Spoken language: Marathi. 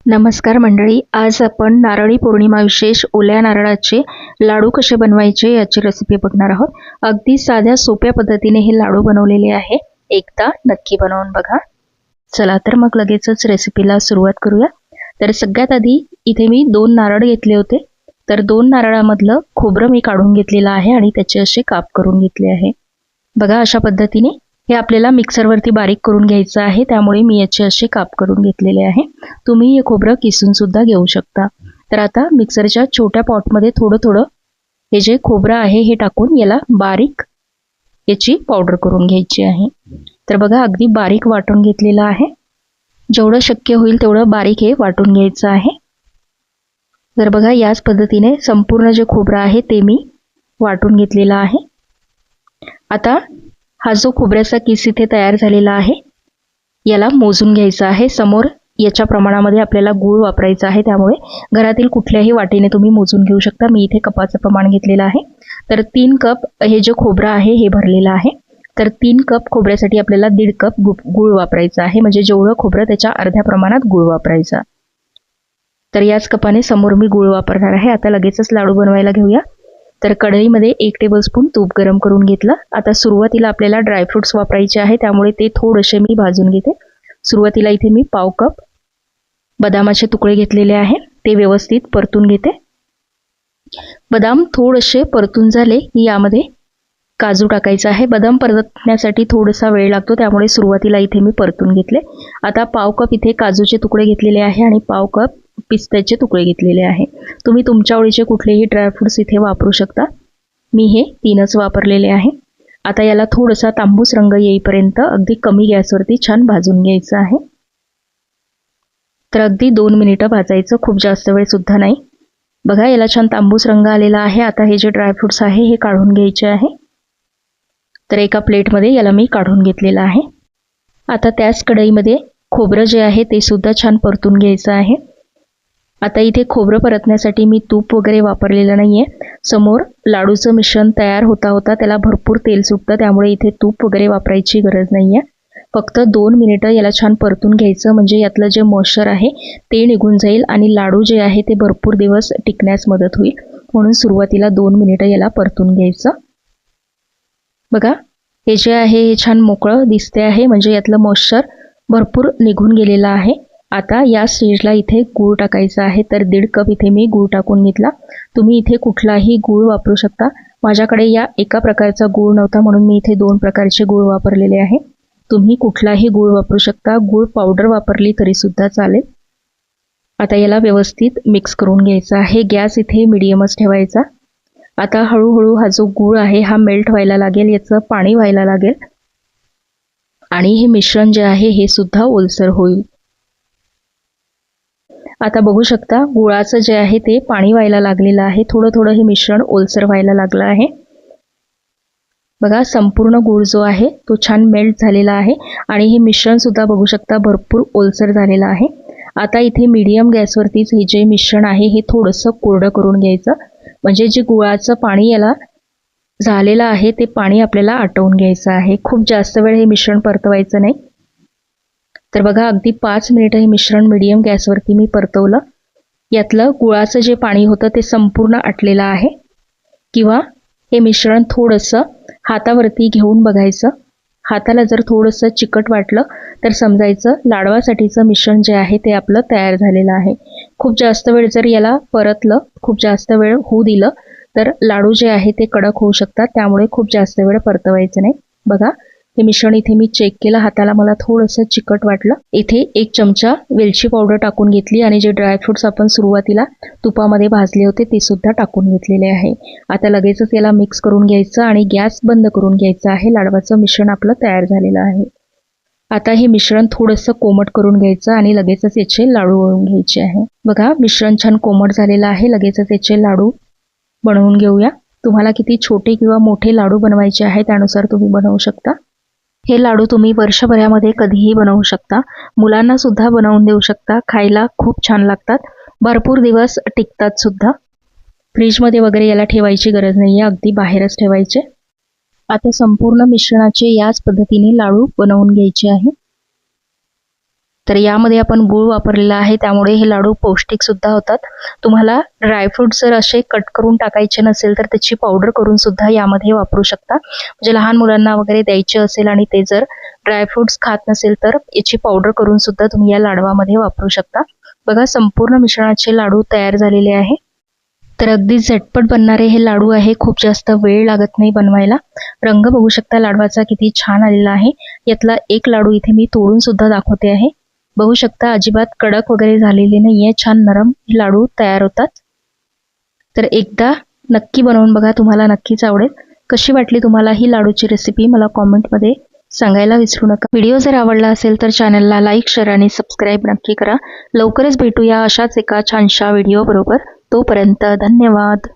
नमस्कार मंडळी, आज आपण नारळी पौर्णिमा विशेष ओल्या नारळाचे लाडू कसे बनवायचे याची रेसिपी बघणार आहोत। अगदी साध्या सोप्या पद्धतीने हे लाडू बनवलेले आहे। एकदा नक्की बनवून बघा। चला तर मग लगेचच रेसिपीला सुरुवात करूया। तर सगळ्यात आधी इथे मी 2 नारळ घेतले होते। तर 2 नारळामधलं खोबरं मी काढून घेतलेलं आहे आणि त्याचे असे काप करून घेतले आहे। बघा अशा पद्धतीने हे आपल्याला मिक्सरवरती बारीक करून घ्यायचं आहे, त्यामुळे मी याचे असे काप करून घेतलेले आहे। तुम्ही हे खोबरं किसून सुद्धा घेऊ शकता। तर आता मिक्सरच्या छोट्या पॉटमध्ये थोडं हे जे खोबरं आहे हे टाकून याला बारीक याची पावडर करून घ्यायची आहे। तर बघा अगदी बारीक वाटून घेतलेलं आहे। जेवढं शक्य होईल तेवढं बारीक हे वाटून घ्यायचं आहे। तर बघा याच पद्धतीने संपूर्ण जे खोबरं आहे ते मी वाटून घेतलेलं आहे। आता हा जो खोबऱ्याचा किस इथे तयार झालेला आहे याला मोजून घ्यायचा आहे। समोर याच्या प्रमाणामध्ये आपल्याला गूळ वापरायचा आहे, त्यामुळे घरातील कुठल्याही वाटीने तुम्ही मोजून घेऊ शकता। मी इथे कपाचं प्रमाण घेतलेलं आहे। तर 3 कप हे जे खोबरं आहे हे भरलेलं आहे। तर 3 कप खोबऱ्यासाठी आपल्याला 1.5 कप गूळ वापरायचा आहे, म्हणजे जेवढं खोबरं त्याच्या अर्ध्या प्रमाणात गूळ वापरायचा। तर याच कपाने समोर मी गूळ वापरणार आहे। आता लगेचच लाडू बनवायला घेऊया। तर कढईमध्ये 1 टेबलस्पून तूप गरम करून घेतलं। आता सुरुवातीला आपल्याला ड्रायफ्रुट्स वापरायचे आहे, त्यामुळे ते थोडेसे मी भाजून घेते। सुरुवातीला इथे मी पाव कप बदामाचे तुकडे घेतलेले आहे, ते व्यवस्थित परतून घेते। बदाम थोडेसे परतून झाले की यामध्ये काजू टाकायचा आहे। बदाम परतण्यासाठी थोडासा वेळ लागतो, त्यामुळे सुरुवातीला इथे मी परतून घेतले। आता पाव कप इथे काजूचे तुकडे घेतलेले आहे आणि पाव कप पिस्त्याचे तुकडे घेतलेले आहे। तुम्ही तुमच्या आवडीचे कुठलेही ड्रायफ्रुट्स इथे वापरू शकता। मी हे 3च वापरलेले आहे। आता याला थोडासा तांबूस रंग येईपर्यंत अगदी कमी गॅसवरती छान भाजून घ्यायचं आहे। तर अगदी 2 मिनिटं भाजायचं, खूप जास्त वेळ सुद्धा नाही। बघा याला छान तांबूस रंग आलेला आहे। आता हे जे ड्रायफ्रुट्स आहे हे काढून घ्यायचे आहे। तर एका प्लेटमध्ये याला मी काढून घेतलेलं आहे। आता त्याच कढईमध्ये खोबरं जे आहे ते सुद्धा छान परतून घ्यायचं आहे। आता इथे खोबरं परतण्यासाठी मी तूप वगैरे वापरलेलं नाहीये। समोर लाडूचं मिश्रण तयार होता त्याला भरपूर तेल सुटतं, त्यामुळे इथे तूप वगैरे वापरायची गरज नाहीये। फक्त 2 मिनिटं याला छान परतून घ्यायचं, म्हणजे यातलं जे मॉइश्चर आहे ते निघून जाईल आणि लाडू जे आहे ते भरपूर दिवस टिकण्यास मदत होईल। म्हणून सुरुवातीला 2 मिनिटं याला परतून घ्यायचं। बघा हे जे आहे हे छान मोकळं दिसते आहे, म्हणजे यातलं मॉइश्चर भरपूर निघून गेलेलं आहे। आता या स्टेजला इथे गूळ टाकायचा आहे। तर 1.5 कप इथे मी गूळ टाकून घेतला। तुम्ही इथे कुठलाही गूळ वापरू शकता। माझ्याकडे या एका प्रकारचा गूळ नव्हता, म्हणून मी इथे 2 प्रकारचे गूळ वापरलेले आहे। तुम्ही कुठलाही गूळ वापरू शकता। गूळ पावडर वापरली तरी सुद्धा चालेल। आता याला व्यवस्थित मिक्स करून घ्यायचा आहे। गॅस इथे मीडियमच ठेवायचा। आता हळूहळू हा जो गूळ आहे हा मेल्ट व्हायला लागेल, याचं पाणी व्हायला लागेल आणि हे मिश्रण जे आहे हे सुद्धा ओलसर होईल। आता बघू शकता गुळाचं जे आहे ते पाणी व्हायला लागलेलं आहे। थोडं हे मिश्रण ओलसर व्हायला लागलं आहे। बघा संपूर्ण गूळ जो आहे तो छान मेल्ट झालेला आहे आणि हे मिश्रण सुद्धा बघू शकता भरपूर ओलसर झालेलं आहे। आता इथे मीडियम गॅसवरतीच हे जे मिश्रण आहे हे थोडंसं कोरडं करून घ्यायचं, म्हणजे जे गुळाचं पाणी याला झालेलं आहे ते पाणी आपल्याला आटवून घ्यायचं आहे। खूप जास्त वेळ हे मिश्रण परतवायचं नाही। तर बघा अगदी 5 मिनिटं हे मिश्रण मीडियम गॅसवरती मी परतवलं। यातलं गुळाचं जे पाणी होतं ते संपूर्ण आटलेलं आहे। किंवा हे मिश्रण थोडंसं हातावरती घेऊन बघायचं। हाताला जर थोडंसं चिकट वाटलं तर समजायचं लाडवासाठीचं मिश्रण जे आहे ते आपलं तयार झालेलं आहे। खूप जास्त वेळ जर याला परतलं, खूप जास्त वेळ होऊ दिलं तर लाडू जे आहे ते कडक होऊ शकतात, त्यामुळे खूप जास्त वेळ परतवायचं नाही। बघा हे मिश्रण इथे मी चेक केलं, हाताला मला थोडंसं चिकट वाटलं। इथे 1 चमचा वेलची पावडर टाकून घेतली आणि जे ड्रायफ्रुट्स आपण सुरुवातीला तुपामध्ये भाजले होते ते सुद्धा टाकून घेतलेले आहे। आता लगेचच याला मिक्स करून घ्यायचं आणि गॅस बंद करून घ्यायचा आहे। लाडवाचं मिश्रण आपलं तयार झालेलं आहे। आता हे मिश्रण थोडंसं कोमट करून घ्यायचं आणि लगेचच याचे लाडू वळून घ्यायचे आहे। बघा मिश्रण छान कोमट झालेलं आहे। लगेचच याचे लाडू बनवून घेऊया। तुम्हाला किती छोटे किंवा मोठे लाडू बनवायचे आहे त्यानुसार तुम्ही बनवू शकता। हे लाडू तुम्ही वर्षभरामध्ये कधीही बनवू शकता। मुलांना सुद्धा बनवून देऊ शकता। खायला खूप छान लागतात, भरपूर दिवस टिकतात सुद्धा। फ्रीजमध्ये वगैरे याला ठेवायची गरज नाहीये, अगदी बाहेरच ठेवायचे। आता संपूर्ण मिश्रणाचे याच पद्धतीने लाडू बनवून घ्यायचे आहे। तर यामध्ये आपण गूळ वापरलेला आहे, त्यामुळे हे लाडू पौष्टिक सुद्धा होतात. तुम्हाला ड्रायफ्रूट जर असे कट करून टाकायचे नसेल तर त्याची पावडर करून सुद्धा यामध्ये वापरू शकता. म्हणजे लहान मुलांना वगैरे द्यायचे असेल आणि ते जर ड्रायफ्रुट्स खात नसेल तर याची पावडर करून सुद्धा तुम्ही या लाडवामध्ये वापरू शकता. बघा, संपूर्ण मिश्रणाचे लाडू तयार झालेले आहे. तर अगदी झटपट बनणारे हे लाडू आहे. खूप जास्त वेळ लागत नाही बनवायला. रंग बघू शकता लाडवाचा किती छान आलेला आहे. यातला एक लाडू इथे मी तोडून सुद्धा दाखवते आहे. बघू शकता अजिबात कडक वगैरे झालेले नाहीये, छान नरम हे लाडू तयार होतात. तर एकदा नक्की बनवून बघा, तुम्हाला नक्कीच आवडेल. कशी वाटली तुम्हाला ही लाडूची रेसिपी मला कॉमेंटमध्ये सांगायला विसरू नका. व्हिडिओ जर आवडला असेल तर चॅनलला लाईक, शेअर आणि सबस्क्राईब नक्की करा. लवकरच भेटूया अशाच एका छानशा व्हिडिओ बरोबर. तोपर्यंत धन्यवाद.